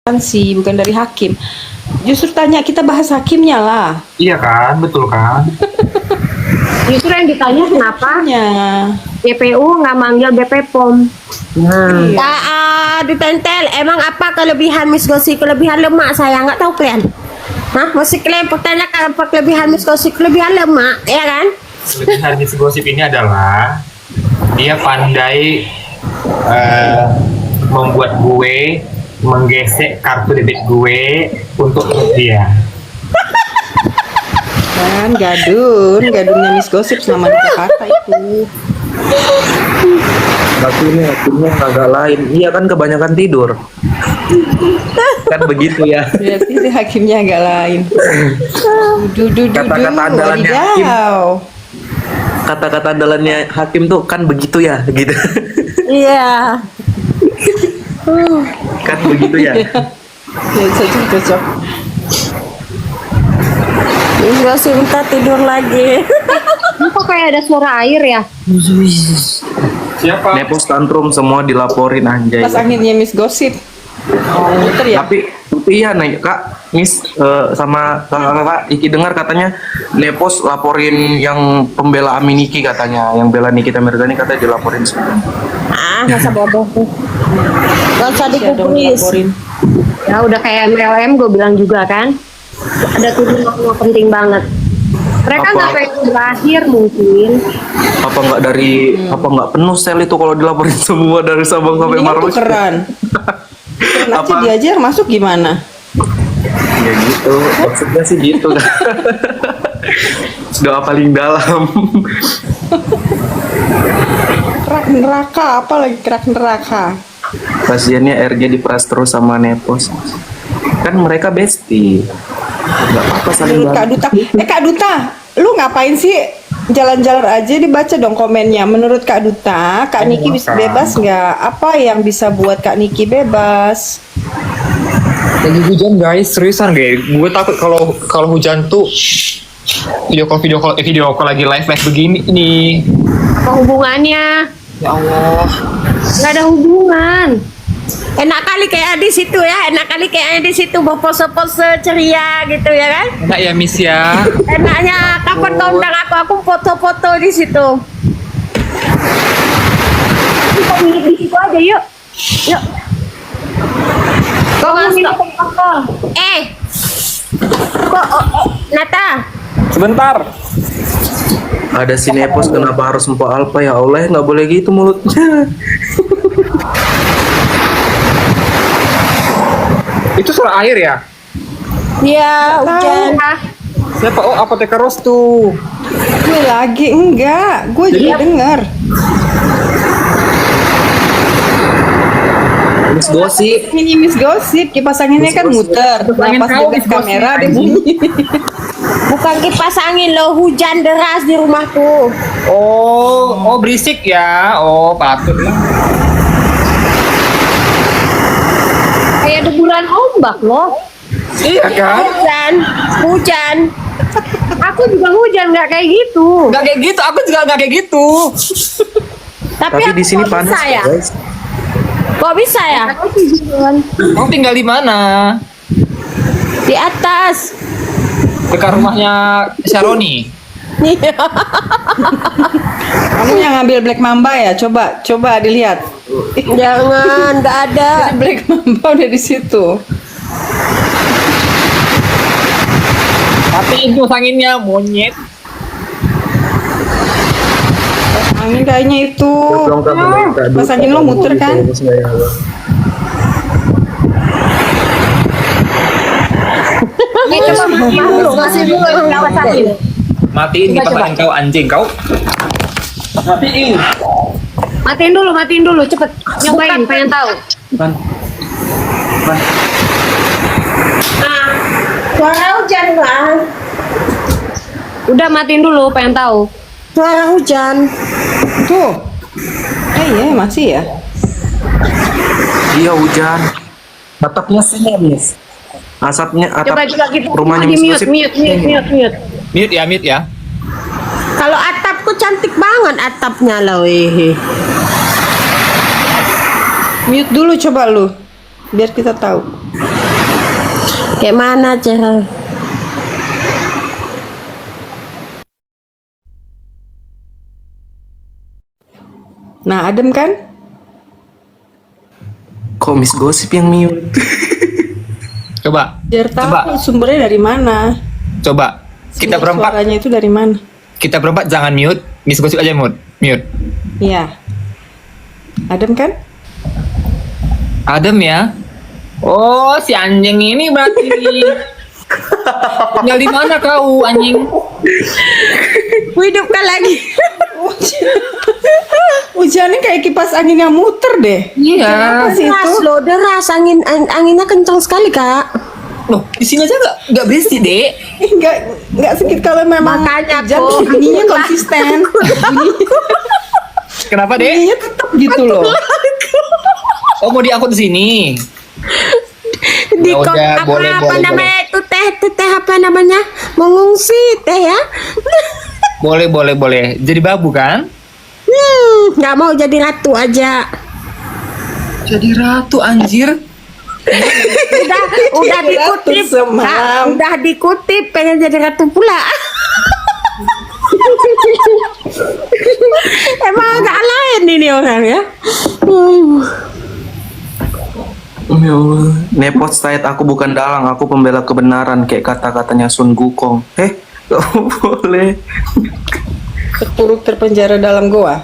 instansi, bukan dari hakim. Justru tanya, kita bahas hakimnya lah. Iya kan, betul kan? Justru yang ditanya kenapa GPU nggak manggil BP POM. Ditentel. Emang apa kelebihan Miss Gosi? Kelebihan lemak saya nggak tahu kalian. Hah? Masih kalian pertanyakan apa kelebihan Miss Gosi? Kelebihan lemak, ya kan? Kelebihan Miss Gosip ini adalah dia pandai membuat gue menggesek kartu debit gue untuk dia. Kan gadunnya Miss Gossip selama di Jakarta itu. Tapi ini hakimnya agak lain. Iya kan kebanyakan tidur. Kan begitu ya. Berarti si hakimnya agak lain. Kata-kata andalannya hakim. Kata-kata andalannya hakim tuh kan begitu ya, gitu. Iya. Kan begitu ya. Ya, cocok. Miss Gosi minta tidur lagi. Kok kayak ada suara air ya? Siapa? Nepos tantrum semua dilaporin anjay. Pas anginnya Miss Gossip. Muter ya? Tapi iya nih Kak, Miss sama Kakak Iki dengar katanya Nepos laporin yang pembela Aminiki katanya, yang bela Nikita Mirzani katanya dilaporin semua. Masa bodoh tuh. Gak usah dikumpulin. Ya udah kayak MLM gue bilang juga kan. Ada tujuan penting banget. Mereka Apa? nggak pengen berakhir mungkin. Apa nggak penuh sel itu kalau dilaporin semua dari Sabang sampai Ini Merauke? tukeran. Nanti Apa? dia aja yang masuk gimana? Ya gitu, maksudnya sih gitu. Doa paling dalam. Kerak neraka, apa lagi kerak neraka? Kasiannya RG diperas terus sama Nepos. Kan mereka bestie. Nggak apa-apa saling Menurut Kak bantu. Duta, Kak Duta, lu ngapain sih jalan-jalan aja, dibaca dong komennya. Menurut Kak Duta, Kak Niki bisa bebas nggak? Apa yang bisa buat Kak Niki bebas? Lagi hujan guys, seriusan guys. Gue takut kalau hujan tuh video call lagi live begini ini. Apa hubungannya? Ya Allah. Nggak ada hubungan. Enak kali kayak di situ ya, enak kali kayak di situ berpose-pose ceria gitu ya kan? Enak ya Miss ya. Enaknya kapan kau undang aku foto-foto di situ. Kita mirip di situ aja yuk. Yuk. Kau ngasih foto. Nata, Sebentar. Ada si Nepos kenapa harus Mpok Alpa ya Allah, nggak boleh gitu mulutnya. Itu suara air ya? ya hujan. Siapa? Oh, apoteker Ros tuh. Gue lagi enggak, gue juga dengar. Miss Gosip. Ini Miss Gossip, kipas anginnya kan muter. Nah, pas kau, dekat Miss kamera Gossip, dia bunyi. Bukan kipas angin loh, hujan deras di rumahku. Oh, berisik ya. Oh, patut lah. Kayak deburan ombak loh. Iya kan? Hujan. Aku juga hujan nggak kayak gitu. Gak kayak gitu, aku juga gak kayak gitu. Tapi Tapi di sini kok panas bisa ya? guys. Kok bisa ya? Kamu tinggal di mana? Di atas. Dekat rumahnya Syaroni. Kamu yang ngambil Black Mamba ya? Coba dilihat. Jangan, nggak ada. Black Mamba udah di situ. Tapi itu anginnya monyet. Angin kayaknya itu. Pas angin lo muter kan? Coba matiin dulu, masih dulu kipas angin. Matiin kita pakai kau anjing kau. Matiin. Matiin dulu, cepet. Nyobain, pengen tahu. Suara hujan lah. Udah matiin dulu, pengen tahu. Suara hujan. Tuh. Iya masih ya. Iya hujan. Atapnya sini Miss. Asapnya atap Coba kita rumahnya di Miss mute, Gosip. mute. Mute ya. Kalau atapku cantik banget atapnya lah weh. Mute dulu coba lu. Biar kita tahu. Kayak mana cara? Nah, adem kan? Kok Miss Gosip yang mute? Coba, Biar tahu Coba. sumbernya dari mana. coba. Kita Sumber berempat, suaranya itu dari mana? kita berempat jangan mute. Miss Gosip aja mute. Mute. Iya. Adem kan? Adem ya. Oh, si anjing ini berarti. Tinggal di mana kau, anjing? Hidupkan lagi. Hujannya kayak kipas angin yang muter deh. Iya. Apa sih Deras itu? loh, deras anginnya kencang sekali kak. Loh, di sini aja nggak berisik, Dek. Enggak sedikit kalau memang Makanya hujan kok. bunyinya konsisten. Kenapa, Dek? Bunyinya tetap gitu loh. Oh, mau diangkut di sini. Di Ya kok udah, apa, boleh, apa boleh, namanya itu teh apa namanya mengungsi teh ya. Boleh. Jadi babu kan? Nggak mau jadi ratu aja. Jadi ratu, anjir. Udah Jadi ratu dikutip semalam. Kak, udah dikutip pengen jadi ratu pula. Emang agak lain ini orang ya. Ya Allah. Nepot Said, aku bukan dalang, aku pembela kebenaran kayak kata-katanya Sun Gukong. Gak boleh. Terpuruk terpenjara dalam goa.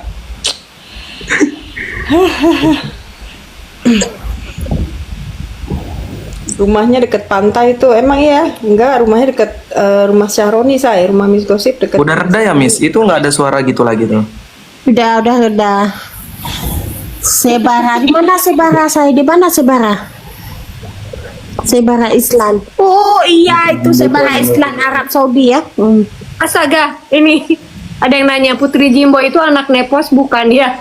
Rumahnya deket pantai tuh, emang iya? Enggak, rumahnya deket rumah Syahroni saya, rumah Miss Gosip deket. Udah reda ya Miss? Itu nggak ada suara gitu lagi tuh. Udah. Sebara di mana Sebara saya? Di mana Sebara? Sebara Islam. Oh iya itu Sebara Islam Arab Saudi ya. Astaga, ini ada yang nanya Putri Jimbo itu anak Nepos bukan ya?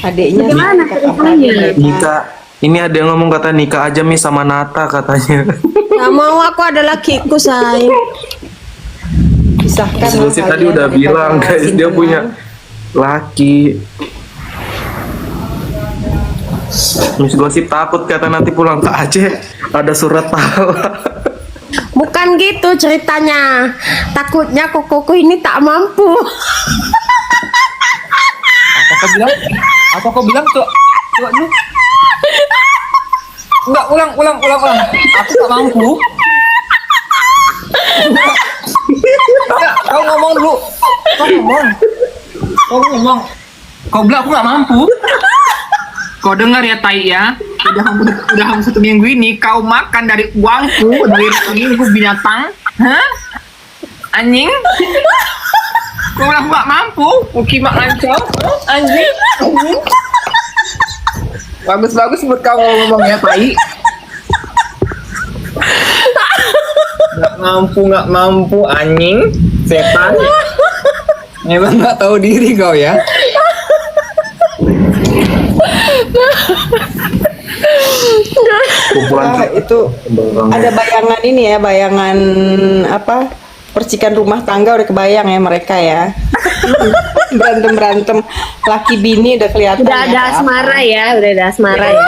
Adiknya Bagaimana kakak ceritanya? beradik. Nika, ini ada yang ngomong kata nikah aja Miss sama Nata katanya. Gak mau aku ada lakiku say. Pisahkan Miss Gosip lah tadi kalian udah daripada bilang guys dia simpenan. punya laki. Miss Gosip takut kata nanti pulang ke Aceh ada surat talak. Bukan gitu ceritanya. Takutnya kokoku ini tak mampu. Apa kau bilang tuh? Coba dulu. Enggak, ulang. Aku tak mampu. Enggak, kau ngomong dulu. Kau ngomong. Kau bilang aku nggak mampu. Kau dengar ya Tai ya, udah hampir 1 minggu ini kau makan dari uangku, dari rekeningku binatang, hah? Anjing? Kau bilang aku nggak mampu, ukimak lancong, anjing. Bagus buat kau ngomong ya Tai. Nggak mampu, anjing, setan. Memang nggak tahu diri kau ya. Kumpulan Ah, itu ada bayangan ini ya, bayangan apa? Percikan rumah tangga udah kebayang ya mereka ya. Berantem laki bini udah kelihatan. Udah ya, ada apa. asmara ya, udah ada asmara ya.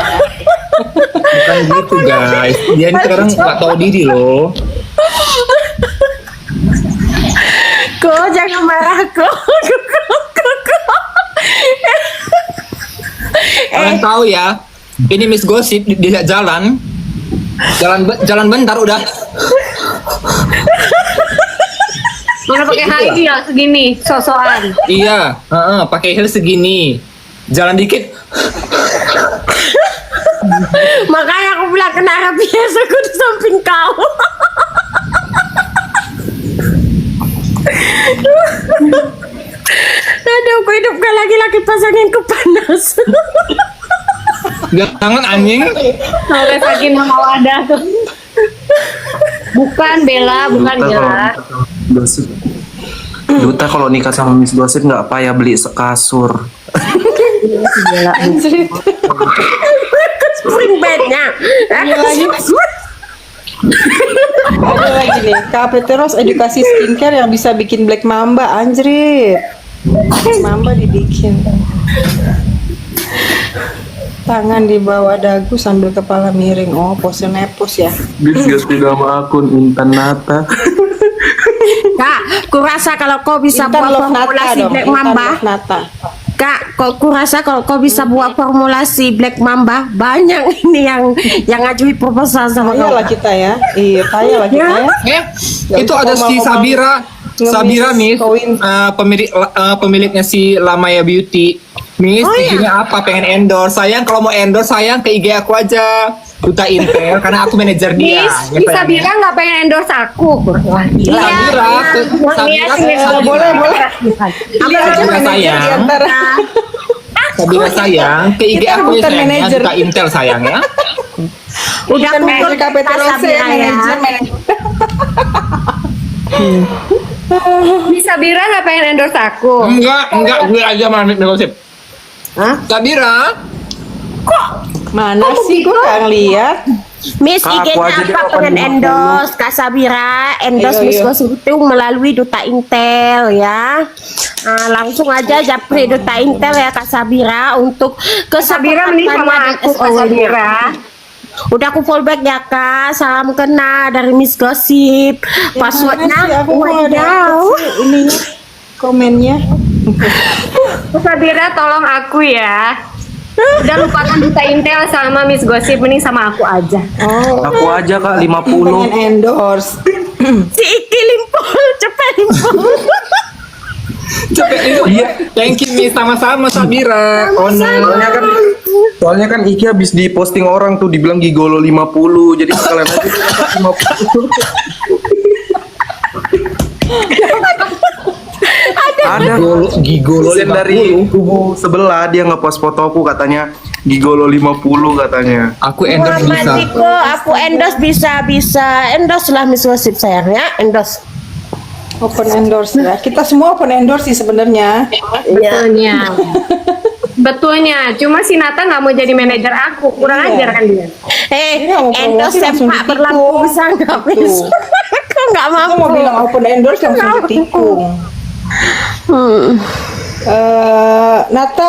Bukan gitu guys, dia ini sekarang nggak tahu diri loh. Kok jangan marah kok. Kalian tahu ya, ini Miss Gosip dia jalan bentar udah. Mana pakai high heel segini, sosokan. Iya, pakai heel segini, jalan dikit. Makanya aku bilang kenapa biasa aku di samping kau. Aduh, aku hidupkan lagi-lagi pasanginku panas. Jangan anjing. Sampai saking mau ada tuh. Bukan Bella, bukan Bella. Gosip. Duta kalau nikah sama Miss Gosip nggak payah beli kasur. Anjir. Spring bednya. Ada lagi nih, Kapeteros edukasi skincare yang bisa bikin Black Mamba, anjrit. Black Mamba dibikin. Tangan di bawah dagu sambil kepala miring. Oh, pose nepos ya. Bis ganti nama akun Intan Nata. Kak, kurasa kalau kau bisa Intan buat Love Nata formulasi dong. Black Intan Mamba, Love Nata. Kak, kurasa kalau kau bisa buat formulasi Black Mamba, banyak ini yang ngajui proposal sama Kaya kau. lah kita ya. Iya, kaya lah kita ya. Itu ada si Sabira. Ngemis Sabira nih, koin. pemiliknya si Lamaya Beauty. Miss, IG-nya apa? Pengen endorse. Sayang, kalau mau endorse, sayang ke IG aku aja. Duta Intel, karena aku manajer dia. Ya, Bisa sayang. bilang nggak pengen endorse aku. Wah, gila. Sabira, Boleh. Pilih aja Sabira manajer di sayang. antara. Sabira sayang, ke IG Kita aku ya rebutan sayang. manajer. Duta Intel sayang ya. Udah Kan kumpul manajer KPT Rose ya, Sabira ya. manajer. Bisa Bira nggak pengen endorse aku. Enggak, gue aja malah negosip. Hah? Sabira, Mana sih gue nggak ngeliat. Miss Kak, aku IG-nya aja deh apa open pengen 50. endorse Kak Sabira, endorse Ayo, Miss ayo. Gosip itu melalui Duta Intel ya. Nah, langsung aja japri Duta Intel ya Kak Sabira untuk Sabira mending sama kesempatannya aku, Kak Sabira. Udah aku fallback ya Kak, salam kena dari Miss Gosip. Passwordnya Mana sih? Aku mau ada wadidaw. ininya komennya. Sabira tolong aku ya. Udah lupakan Duta Intel sama Miss Gosip, mending sama aku aja. Oh, Aku aja Kak pengen 50. endorse. Si Iki limpul, cepet limpul. cepet itu. Thank you Miss, sama-sama Sabira. Soalnya kan Iki habis diposting orang tuh dibilang gigolo 50. Jadi sekalian aja 50. Ada Gigolo Sen dari kubu sebelah dia ngepost fotoku katanya gigolo 50 katanya. Aku endorse Muhammad bisa. Diko, aku endorse bisa endorse lah Miss Gosip sayang ya, endorse. Open endorse ya. Kita semua open endorse sih sebenarnya. Betulnya. Betulnya. Cuma si Nata nggak mau jadi manajer aku. Kurang Iya. ajar kan dia. Ini mau Endorse promosi langsung sempak ditikung. berlaku bisa nggak Miss? Kok nggak Aku mampu? mau bilang open endorse langsung ditikung. Hmm. Nata